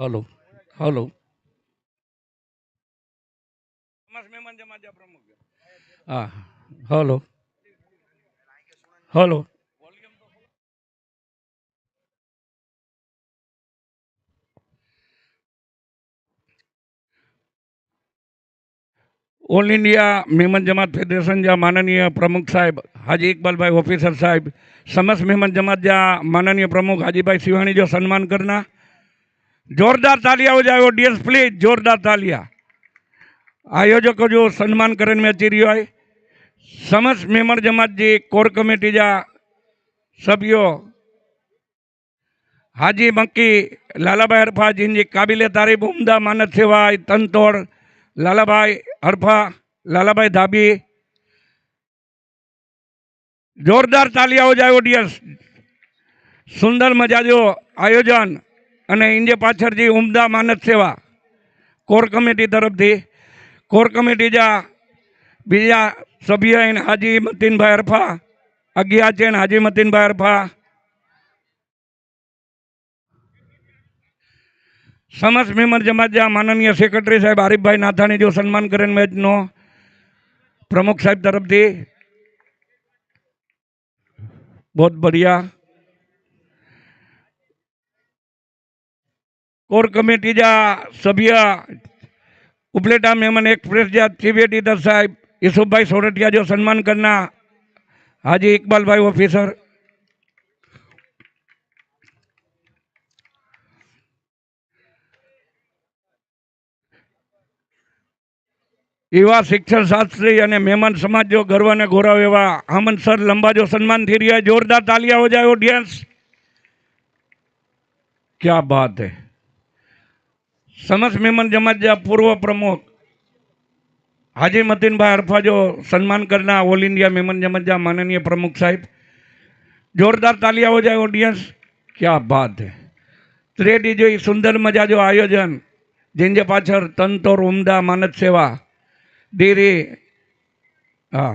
Hello hello મહેમાન જમાજા પ્રમુખ હા hello hello all India Memon Jamat federation जा माननीय प्रमुख साहेब हाजी इकबाल भाई ऑफिसर साहेब समस्त मेमन जमात जा माननीय प्रमुख हाजी भाई सिवानी जो सम्मान करना जोरदार तालियां हो जाए ऑडियंस प्लीज जोरदार तालियां आयोजकों जो सम्मान करने में अची रही है समस्त मेमन जमात जी कोर कमेटी जा सभ्यों हाजी मक्की लालाभाई हरफा जिनकी काबिल तारीफ उम्दा मानद सेवा तनतोड़ लालाभाई हरफा लालाभाई धाबी जोरदार तालियां हो जाए ऑडियंस सुंदर मजाजो आयोजन અને ઇન્જે પાછળથી ઉમદા માનદ સેવા કોર કમિટી તરફથી કોર કમિટી જા બીજા સભ્ય હાજી મતીનભાઈ હરફા અગિયાર છે હાજી મતીનભાઈ હરફા समस्त मेमर जमात जा माननीय सेक्रेटरी साहब आरिफ भाई नाथाणी जो सम्मान करें मैच नो प्रमुख साहब तरफ थी बहुत बढ़िया कोर कमेटी जा सभ्य उपलेटा मेमन एक्सप्रेस जा चीफ एडिटर साहब यूसुफ भाई सोरठिया जो सम्मान करना हाजी इकबाल भाई ऑफिसर युवा शिक्षण शास्त्री और मेहमान समाज जो गर्व ने गौरव एवं आमन सर लंबा जो सम्मान थी रहा है जोरदार तालियां हो जाए ऑडियंस क्या बात है समस्त मेमन जमात जा पूर्व प्रमुख हाजी मतीन भाई हरफा जो सम्मान करना ऑल इंडिया मेमन जमात जा माननीय प्रमुख साहब जोरदार तालियां हो जाए ऑडियंस क्या बात है त्रेडी जो सुंदर मजा जो आयोजन जिनके पाचर तंतोर उमदा मानद सेवा डेरी हाँ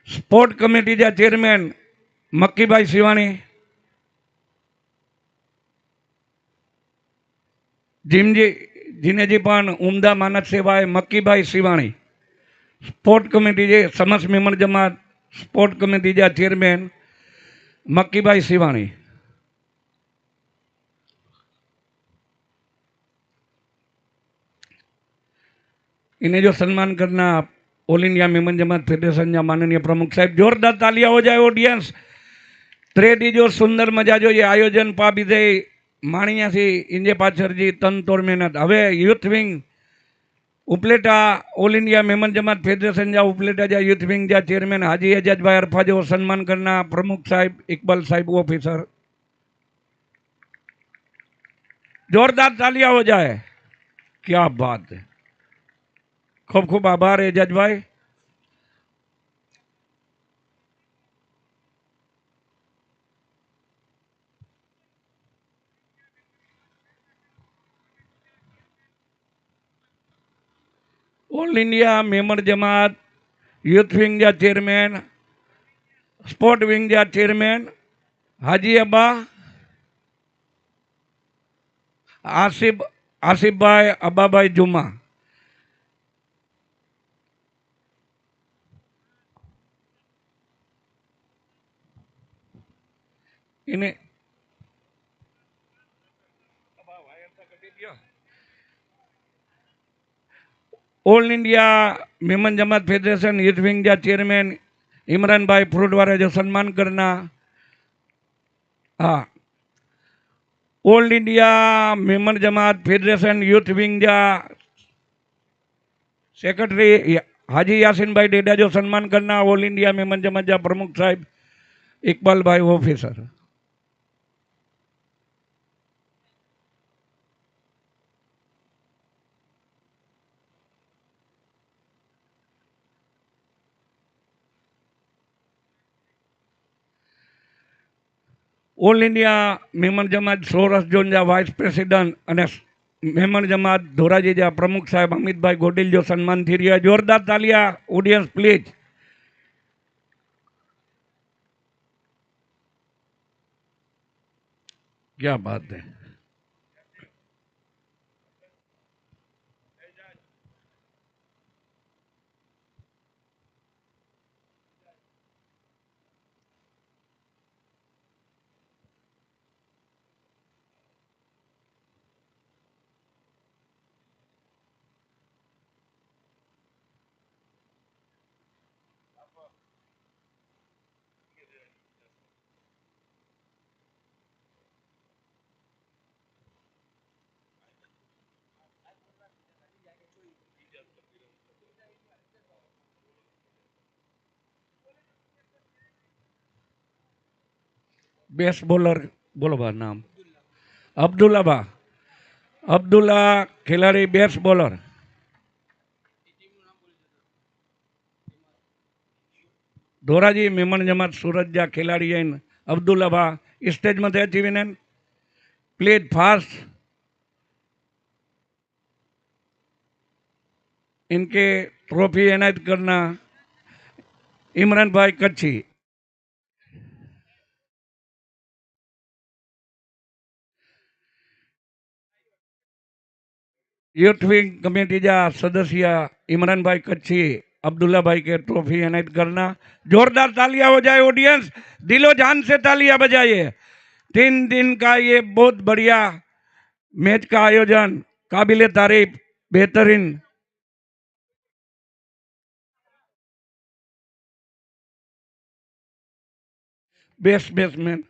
स्पोर्ट कमिटी जा चेरमेन मक्की भाई सिवाणी जिमजी जिनेजी पण उमदा मानद सेवा है मक्की भाई सिवाणी स्पोर्ट कमिटी जे समस्त मेमन जमात स्पोर्ट कमिटी जा चेरमेन मक्की भाई सिवाणी इन्हें जो सम्मान करना all India Memon Jamat federation जा माननीय प्रमुख साहब जोरदार तालियां हो जाए ऑडियंस त्रेडी जो सुंदर मजा जो ये आयोजन पा बीजे माणिया से इंजे पाछर जी तन तोड़ मेहनत हवे youth wing Upleta all India Memon Jamat federation जा उपलेटा जा यूथ विंग जा चेयरमैन हाजी एजाज भाई अरफा जो सम्मान करना प्रमुख साहब इकबाल साहब ऑफिसर जोरदार तालियां हो जाए क्या बात है खूब खूब आभार एजाज भाई ऑल इंडिया मेमन जमात यूथ विंग जा चेयरमैन स्पोर्ट विंग जा चेयरमैन हाजी अब्बा आसिफ आसिफ भाई अब्बा भाई जुम्मा इन्हें all India Memon Jamat federation youth wing जा चेयरमैन इमरान भाई फ्रूटवाला जो सम्मान करना हाँ all India Memon Jamat federation youth wing जा सेक्रेटरी हाजी यासीन भाई डेडा जो सम्मान करना ऑल इंडिया मेमन जमात जा प्रमुख साहब इकबाल भाई ऑफिसर ऑल इंडिया मेमन जमात सौराष्ट्र जोन जा वाइस प्रेसिडेंट અને मेमन जमात धोराजी जा प्रमुख साहब अमित भाई गोडिल जो सम्मान थी रहा जोरदार तालियां ऑडियंस प्लीज क्या बात है बेस्ट बॉलर बोलो बा नाम अब्दुल्ला बा अब्दुल्ला खिलाड़ी बेस्ट बॉलर ધોરાજી મેમણ જમાત સુરત જા ખિલાડી हैं अब्दुल्ला बा स्टेज में अची वञनि प्लीज फास्ट इनके ट्रॉफी एनायत करना इमरान भाई कच्छी यूथ विंग कमेटी जा सदस्य इमरान भाई कच्छी अब्दुल्ला भाई के ट्रॉफी एनायत करना जोरदार तालियां हो जाए ऑडियंस दिलो जान से तालियां बजाइए 3 दिन का ये बहुत बढ़िया मैच का आयोजन काबिले तारीफ बेहतरीन बेस्ट बैट्समैन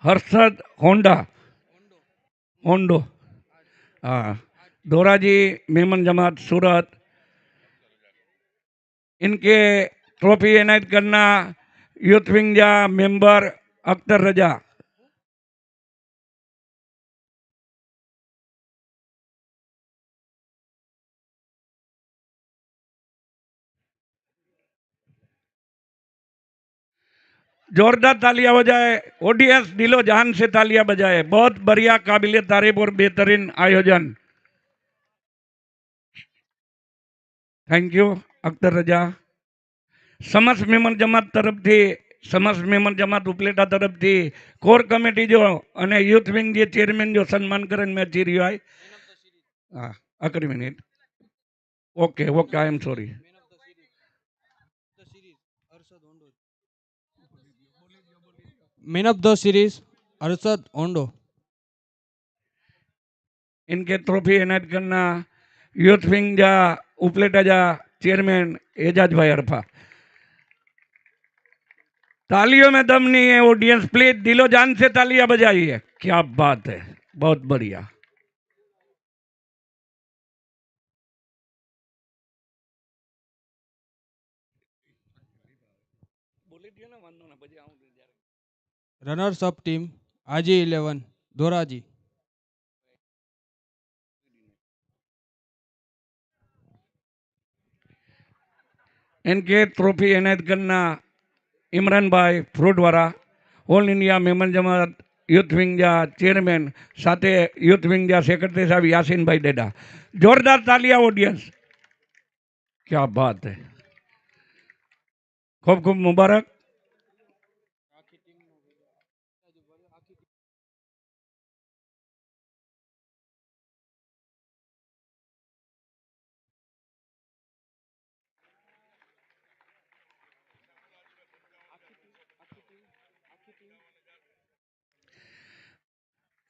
हर्षद होंडा होंडो हाँ धोराजी मेमन जमात सूरत इनके ट्रॉफी एनायत करना यूथ विंग जा मेंबर अख्तर रजा जोरदार तालियां हो जाए ऑडियंस दिलो जान से तालियां बजाए बहुत बढ़िया काबिले तारीफ और बेहतरीन आयोजन थैंक यू अख्तर रजा समस्त मेमन जमात तरफ थी समस्त मेमन जमात उपलेटा तरफ थी कोर कमेटी जो अने यूथ विंग जे चेरमेन जो सन्मान करे मैं अची रह्यो है हाँ आखिरी minute okay okay I am sorry man of the series Arshad Ondo इनके ट्रॉफी एनायत करना यूथ विंग जा उपलेटा जा चेयरमैन एजाज भाई अरफा तालियों में दम नहीं है ऑडियंस प्लीज दिलो जान से तालियां बजाइए क्या बात है बहुत बढ़िया रनर्स अप टीम आजी 11 धोराजी इनके ट्रॉफी एनायत करना इमरान भाई फ्रूट वाला ऑल इंडिया मेमन जमात यूथ विंग जा चेयरमैन साथे यूथ विंग जा सेक्रेटरी साहब यासीन भाई डेडा जोरदार तालियां ऑडियंस क्या बात है खूब खूब मुबारक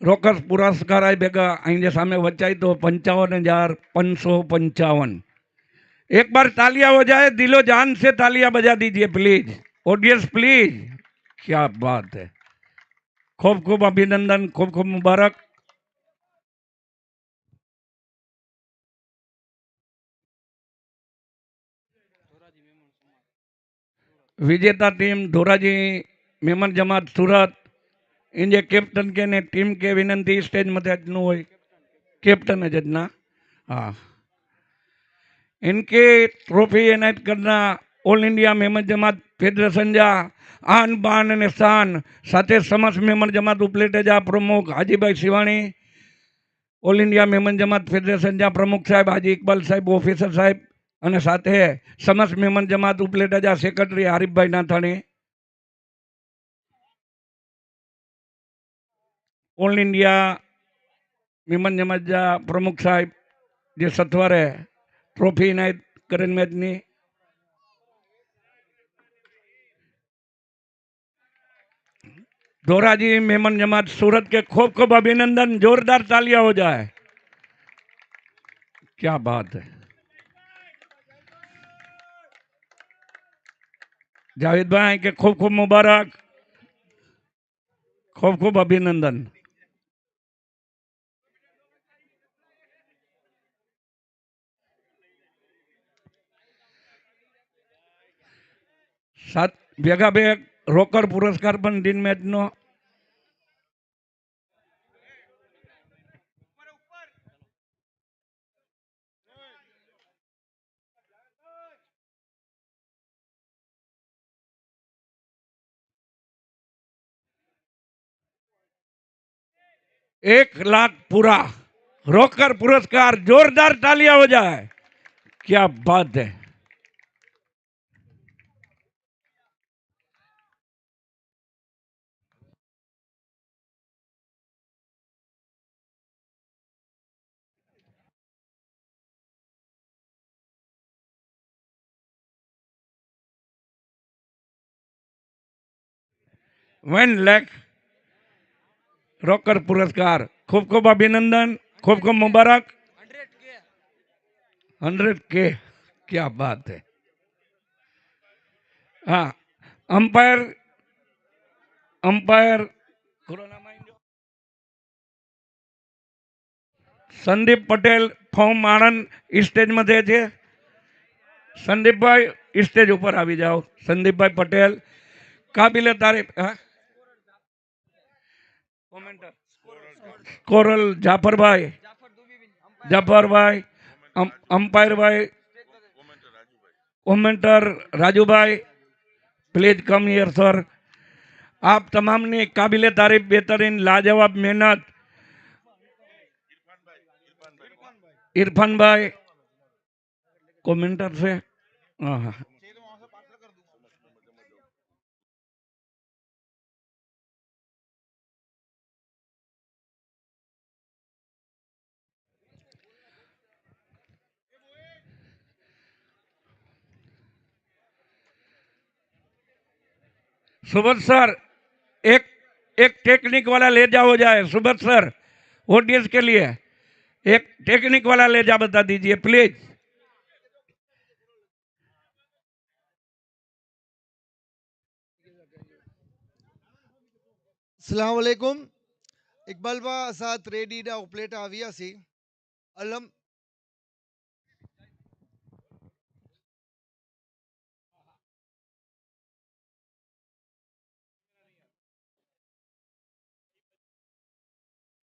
रोकस पुरस्कार आई भेगा અહીં सामे वचाई तो 55,555 एक बार तालियां हो जाए दिलो जान से तालियां बजा दीजिए प्लीज ऑडियंस प्लीज क्या बात है खूब खूब अभिनंदन खूब खूब मुबारक विजेता टीम धोराजी मेमन जमात सूरत इंजे कैप्टन के ने टीम के विनंती स्टेज मध्य अजनु हो कैप्टन जजना हाँ इनके ट्रॉफी एनायत करना all India Memon Jamat federation जा आन बान ने शान साथे समस्त मेमन जमात उपलेटे जा प्रमुख Hajibhai Shivani all India Memon Jamat federation जा प्रमुख साहेब हाजी इकबाल साहेब ऑफिसर साहेब અને સાથે સમસ્ત મેમન જમાત ઉપલેટા જા secretary Arifbhai Nathani all India Memon Jamat જા પ્રમુખ સાહેબ જે સથવારે ટ્રોફી ઇનાયત કરેલ મેચની ધોરાજી मेमन जमात सूरत के खूब खूब अभिनंदन जोरदार तालियां हो जाए क्या बात है जावेद भाई के खूब खूब मुबारक खूब खूब अभिनंदन सात भेगा भेग રોકર પુરસ્કાર પણ ટીમ મેચનો. ₹1,00,000 पूरा रोकर पुरस्कार, जोरदार तालियां हो जाए, क्या बात है। ₹1,00,000 रोकर पुरस्कार, खूब खूब अभिनंदन, खूब खूब मुबारक। 100K, क्या बात है। हाँ, umpire umpire Sandeep Patel form Anand stage मध्ये છે। संदीपભાઈ स्टेज ઉપર આવી જાઓ। संदीपભાઈ पटेल કાબિલે તારીફ। કોમેન્ટર કોરલ જાફરભાઈ, अंपायर भाई, कोमेंटर राजू भाई, प्लीज कम हियर सर। आप तमाम ने काबिले तारीफ, बेहतरीन, लाजवाब मेहनत। इरफान भाई कोमेंटर से। हाँ, सुबोध सर एक एक टेक्निक वाला ले जाओ जाए। सुबोध सर ऑडियंस के लिए एक टेक्निक वाला ले जा, बता दीजिए प्लीज। अस्सलाम वालेकुम। इकबाल बा साथ रेडी डा उपलेट आविया सी अलम